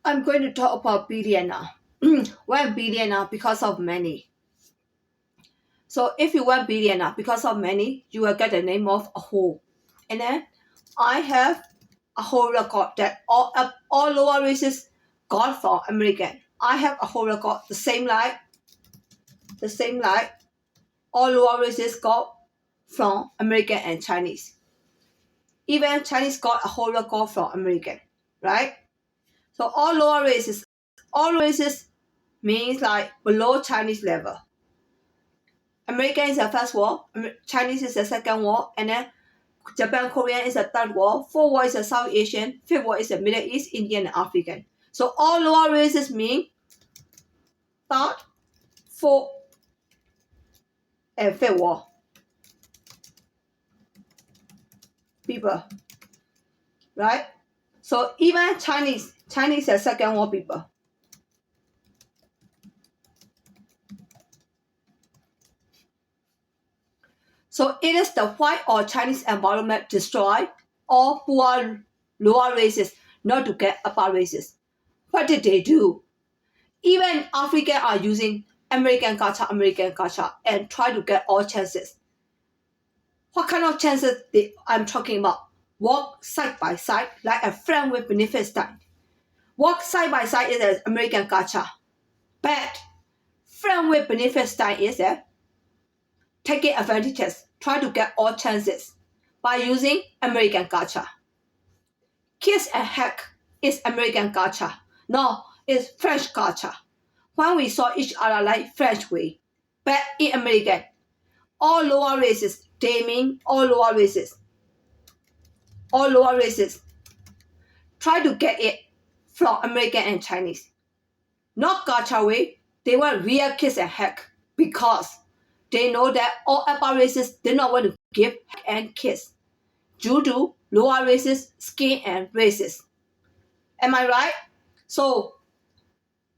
I'm going to talk about billionaire. Why billionaire? Because of many. So if you want billionaire because of many, you will get the name of a whole. And then I have a whole record that all lower races got from American. I have a whole record the same like all lower races got from American and Chinese. Even Chinese got a whole record from American, right? So all races means like below Chinese level. American is the first world, Chinese is the second world, and then Japan, Korean is the third world, fourth world is the South Asian, fifth world is the Middle East, Indian, and African. So all lower races mean third, fourth, and fifth world people, right? So even Chinese is the second world people. So it is the white or Chinese environment destroy all poor lower races not to get upper races. What did they do? Even Africans are using American culture, and try to get all chances. What kind of chances I'm talking about? Walk side by side like a friend with benefit stand. Walk side by side is an American culture. But friend with benefit stand is taking advantages, try to get all chances by using American culture. Kiss and hug is American culture. No, it's French culture. When we saw each other like French way, but in American, all lower races, they mean all lower races. All lower races try to get it from American and Chinese. Not culture way, they want real kiss and hug because they know that all upper races did not want to give and kiss due to lower races, skin and races. Am I right? So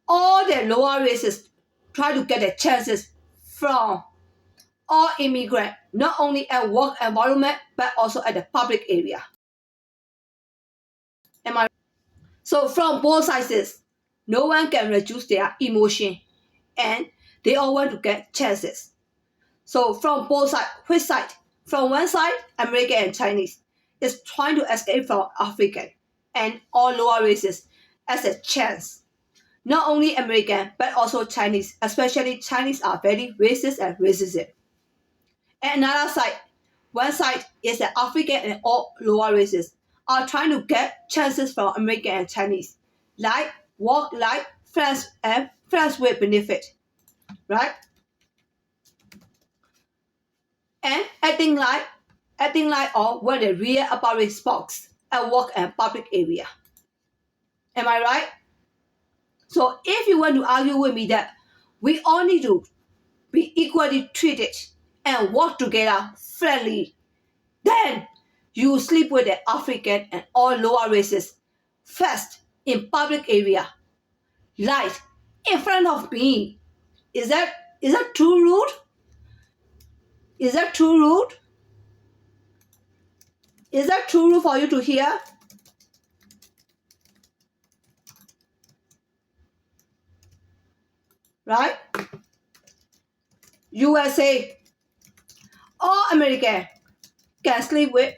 all the lower races try to get the chances from all immigrants, not only at work environment, but also at the public area. Am I right? So from both sides, no one can reduce their emotion and they all want to get chances. So from both sides, which side? From one side, American and Chinese is trying to escape from African and all lower races as a chance. Not only American, but also Chinese, especially Chinese are very racist and racism. And another side, one side is the African and all lower races are trying to get chances from American and Chinese, like work like friends and friends with benefit, right? And acting like all were the real about spots at work and public area. Am I right? So if you want to argue with me that we all need to be equally treated and work together fairly, then you sleep with the African and all lower races first in public area, right in front of me. Is that too rude? Is that too rude? Is that too rude for you to hear? Right? USA, all American can sleep with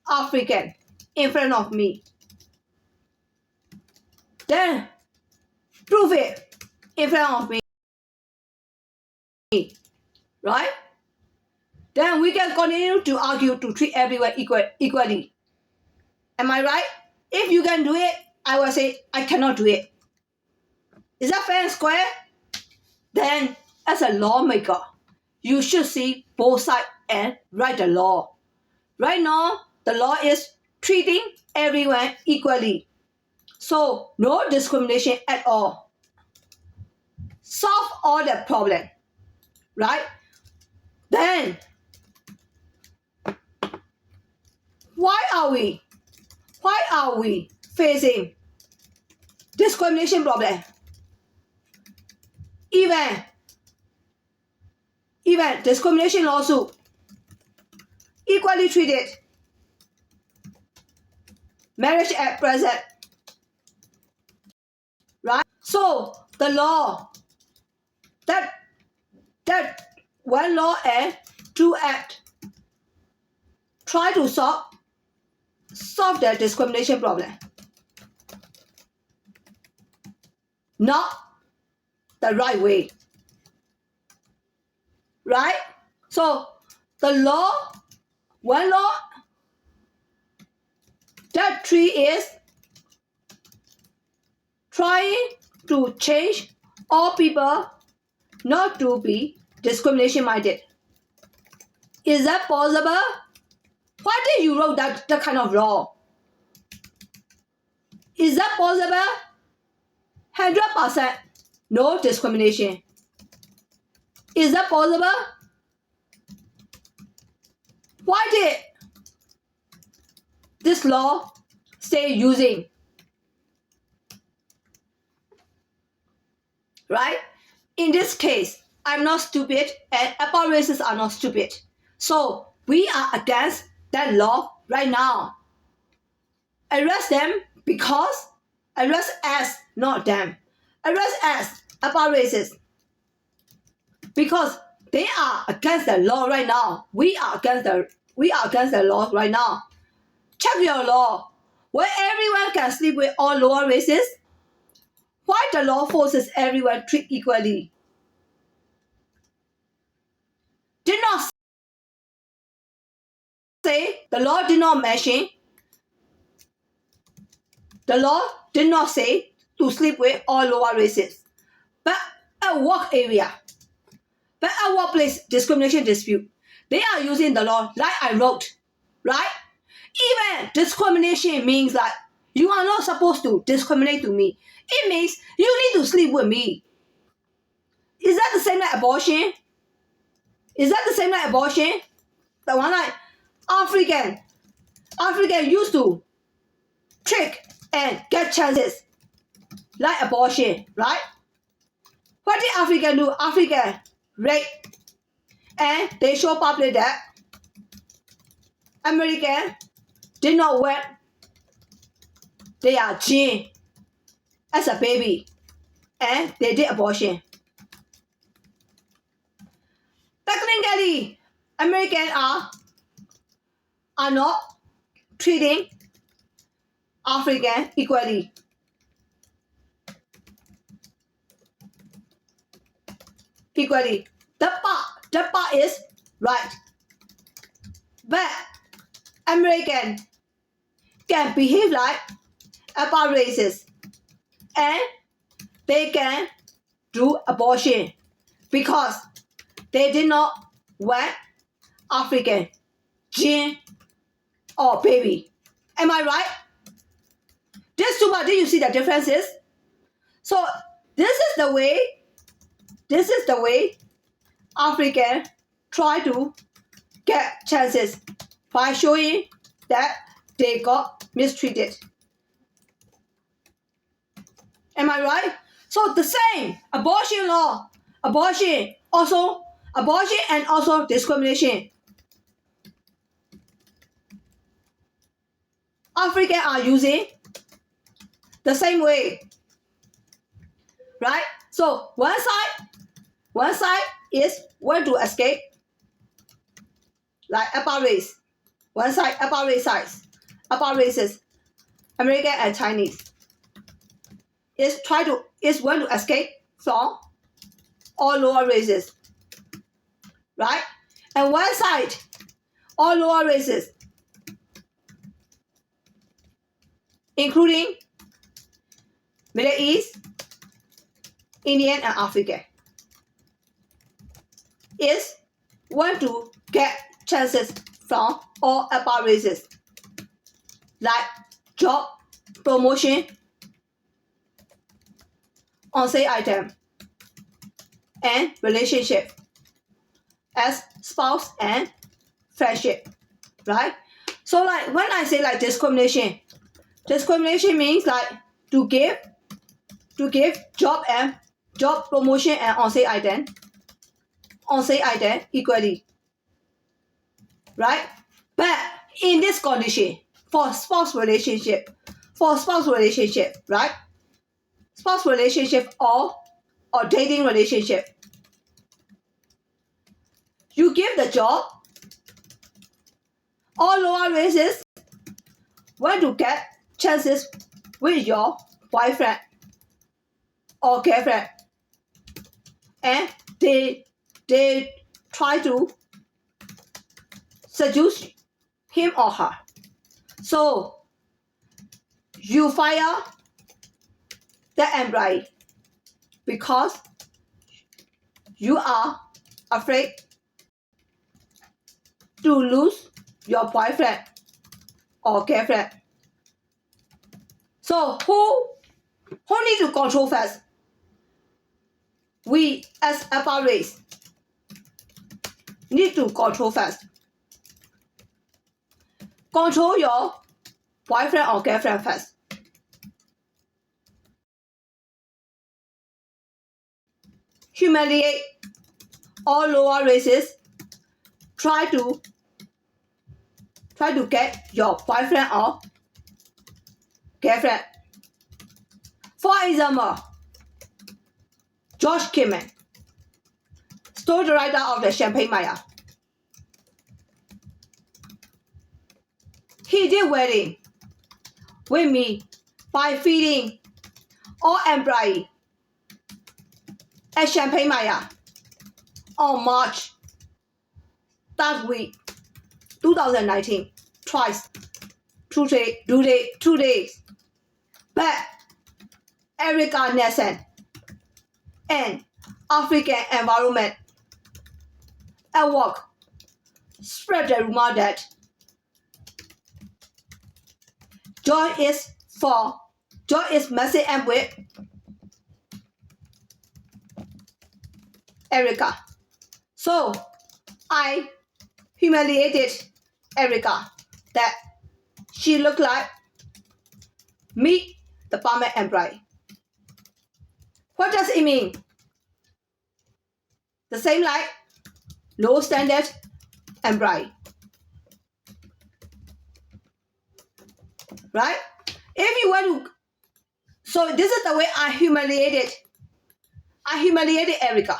African in front of me. Then prove it in front of me. Right? Then we can continue to argue to treat everyone equally. Am I right? If you can do it, I will say I cannot do it. Is that fair and square? Then, as a lawmaker, you should see both sides and write the law. Right now, the law is treating everyone equally. So, no discrimination at all. Solve all the problem. Right? Then, why are we facing discrimination problem? Even discrimination lawsuit, equally treated, marriage at present, So the law that one law and two act try to solve the discrimination problem. Not the right way. Right? So the law, one law, that three is trying to change all people not to be discrimination minded. Is that possible? Why did you wrote that kind of law? Is that possible? 100% no discrimination. Is that possible? Why did this law say using? Right? In this case, I'm not stupid and about racists are not stupid. So we are against that law right now. Arrest them because arrest us, not them. Arrest us about racists because they are against the law right now. We are against the law right now. Check your law. Where everyone can sleep with all lower races? Why the law forces everyone to treat equally? Did not say the law did not mention. The law did not say to sleep with all lower races. But a work area, but a workplace discrimination dispute, they are using the law like I wrote, right? Even discrimination means that you are not supposed to discriminate to me. It means you need to sleep with me. Is that the same like abortion? Is that the same like abortion? The one like African used to trick and get chances like abortion, right? What did African do? African rape and they show public that American did not want their gene as a baby and they did abortion. Technically, Americans are not treating African equally. The part is right. But American can behave like about races and they can do abortion because they did not want African gene or baby. Am I right? This too much. Did you see the differences? So this is the way African try to get chances by showing that they got mistreated. Am I right? So the same abortion law, abortion and also discrimination. Africans are using the same way, right? So one side is want to escape, like about race. One side about races, American and Chinese. Is want to escape from all lower races, right? And one side, all lower races, including Middle East, Indian, and African, is want to get chances from all about races, like job, promotion, on-sale item, and relationship as spouse and friendship, right? So like when I say like discrimination means like to give job promotion and on-sale item equally, right? But in this condition for spouse relationship, right? spouse relationship or dating relationship. You give the job. All lower races want to get chances with your boyfriend or girlfriend, and they try to seduce him or her. So you fire the employee because you are afraid to lose your boyfriend or girlfriend. So who need to control first? We as upper race need to control first. Control your boyfriend or girlfriend first. Humiliate all lower races. Try to get your boyfriend or girlfriend. For example, George Kimman, story writer of the Champagne Maya. He did wedding with me by feeding all employees at Champagne Maya on March that week, 2019, twice, 2 days. But Erica Nelson and African Environment at work spread the rumor that Joy is messing up with Erica. So I humiliated Erica that she looked like me, the department employee. What does it mean? The same like low standard employee. Right? If you want to, so this is the way I humiliated Erica.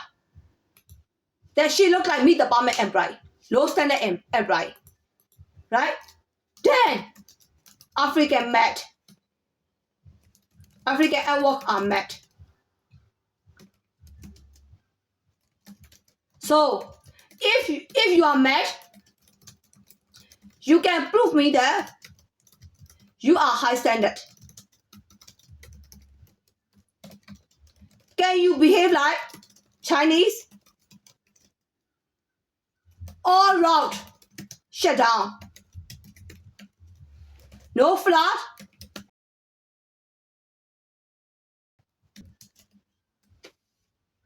That she looked like me, the department employee, low standard employee. Right? Then African at work are mad. So if you are mad, you can prove me that you are high standard. Can you behave like Chinese? All route shut down. No flood.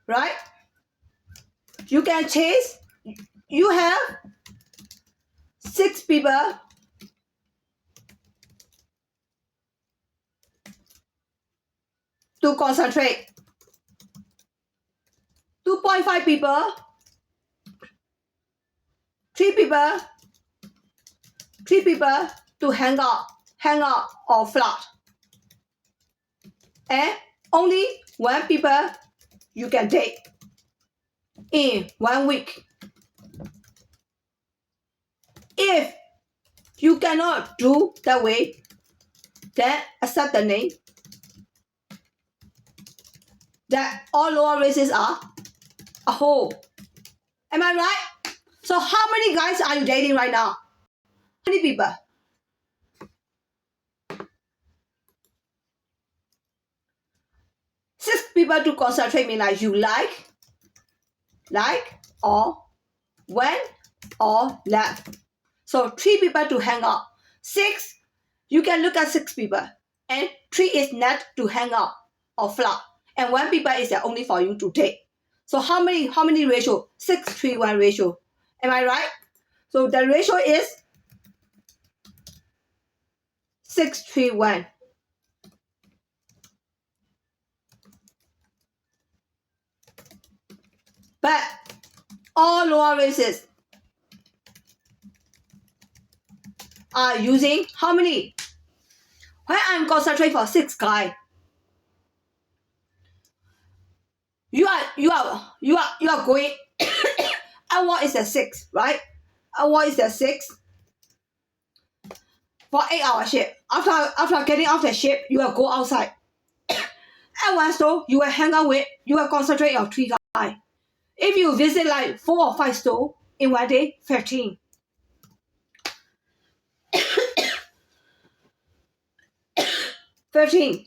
Right? You can chase. You have 6 people to concentrate. 2.5 people. 3 people to hang out or flat. And only 1 people you can date in 1 week. If you cannot do that way, then accept the name that all lower races are a whole. Am I right? So how many guys are you dating right now? How many people? 6 people to concentrate me like you like or went or left. So 3 people to hang out. 6, you can look at 6 people. And 3 is not to hang out or flat. And 1 people is only for you to date. So how many ratio? 6:3:1 ratio. Am I right? So the ratio is 6:3:1. But all lower races are using how many? When I'm concentrating for 6 guys, you are going. And what is the 6, right? And what is the 6 for 8-hour shift? After getting off the ship, you will go outside. And one store, you will hang out with. You will concentrate on 3 guys. If you visit like 4 or 5 stores in one day, 15. 13.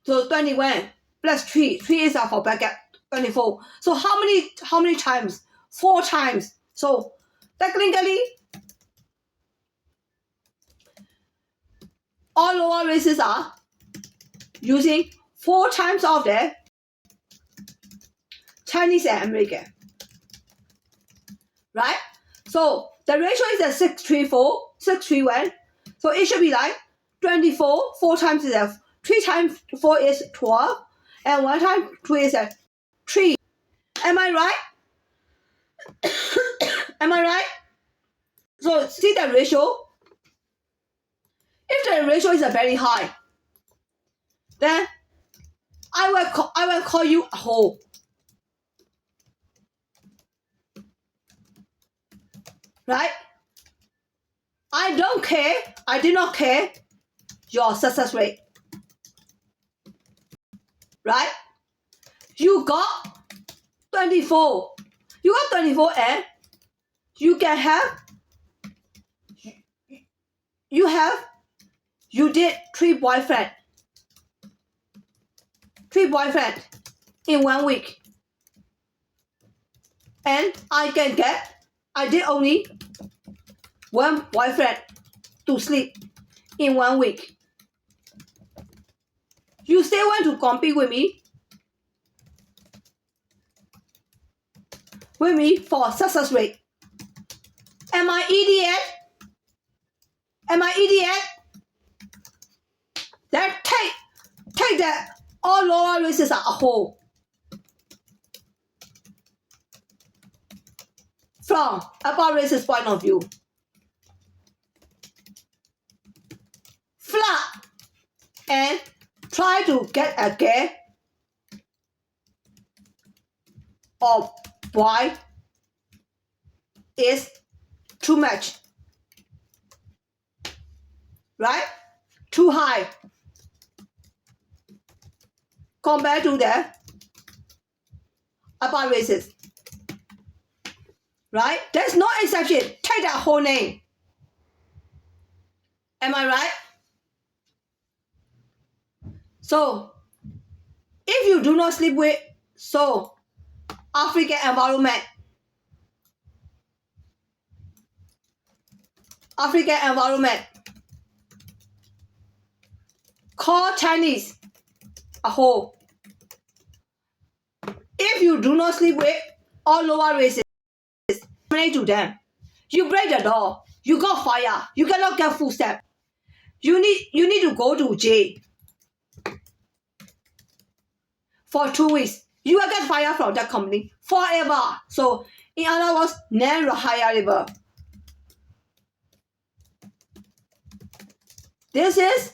So 21 plus 3. 3 is for backup. 24. So how many times? 4 times. So technically, all lower races are using 4 times of the Chinese and American. Right? So the ratio is a 6:3:4, 6:3:1. So it should be like 24. 4 times is 3 times 4 is 12. And 1 times 2 is 3. Am I right? Am I right? So see the ratio. If the ratio is very high, then I will call you a hole. Right? I don't care. I do not care your success rate. Right? You got 24. You got 24 and you can have you did 3 boyfriends. 3 boyfriends in 1 week. And I did only 1 boyfriend to sleep in 1 week. You still want to compete with me? With me for success rate. Am I idiot? Am I idiot? Then take that all lower races as a whole. From upper races point of view. Flat and try to get a girl or boy is too much. Right? Too high. Compared to the upper races. Right? There's no exception. Take that whole name. Am I right? So, if you do not sleep with African environment, call Chinese a whole. If you do not sleep with all lower races, to them. You break the law. You got fire. You cannot get full step. You need to go to jail for 2 weeks. You will get fired from that company forever. So in other words, never hireable. This is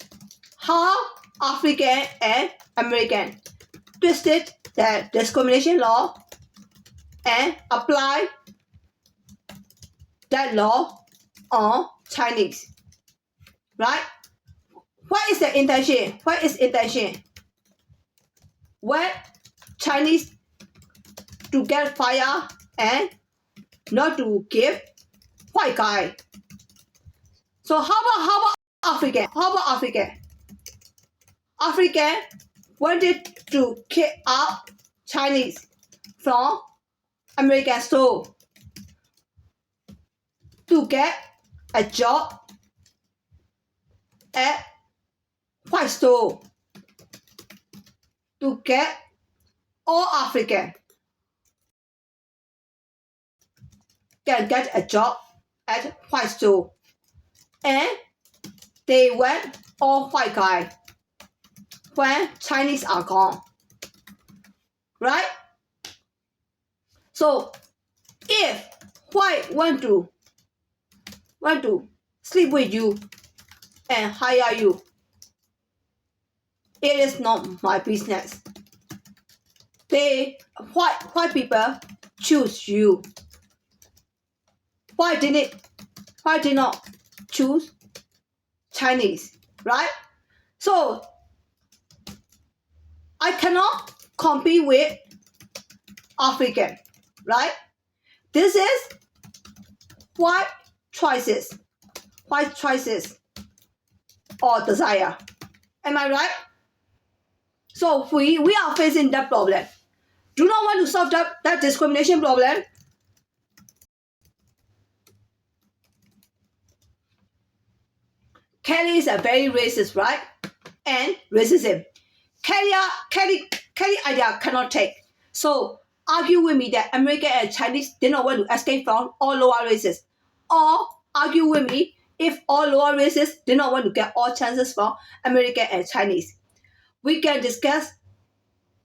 how African and American twisted the discrimination law and apply that law on Chinese. Right? What is the intention? What is intention? When Chinese to get fire and not to give white guy. So how about African? How about African? African wanted to kick out Chinese from American store to get a job at white store to get all African can get a job at white store, and they went all white guy when Chinese are gone. Right? So if white want to sleep with you and hire you, it is not my business. they white people choose you. Why did not choose Chinese, right? So I cannot compete with African, right? This is white choices, or desire. Am I right? So we are facing that problem. Do not want to solve that discrimination problem. Kelly is a very racist, right? And racism. Kelly idea cannot take. So argue with me that American and Chinese did not want to escape from all lower races. Or argue with me if all lower races did not want to get all chances from American and Chinese. We can discuss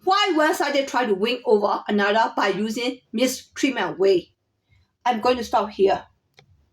why one sided try to win over another by using mistreatment way. I'm going to stop here.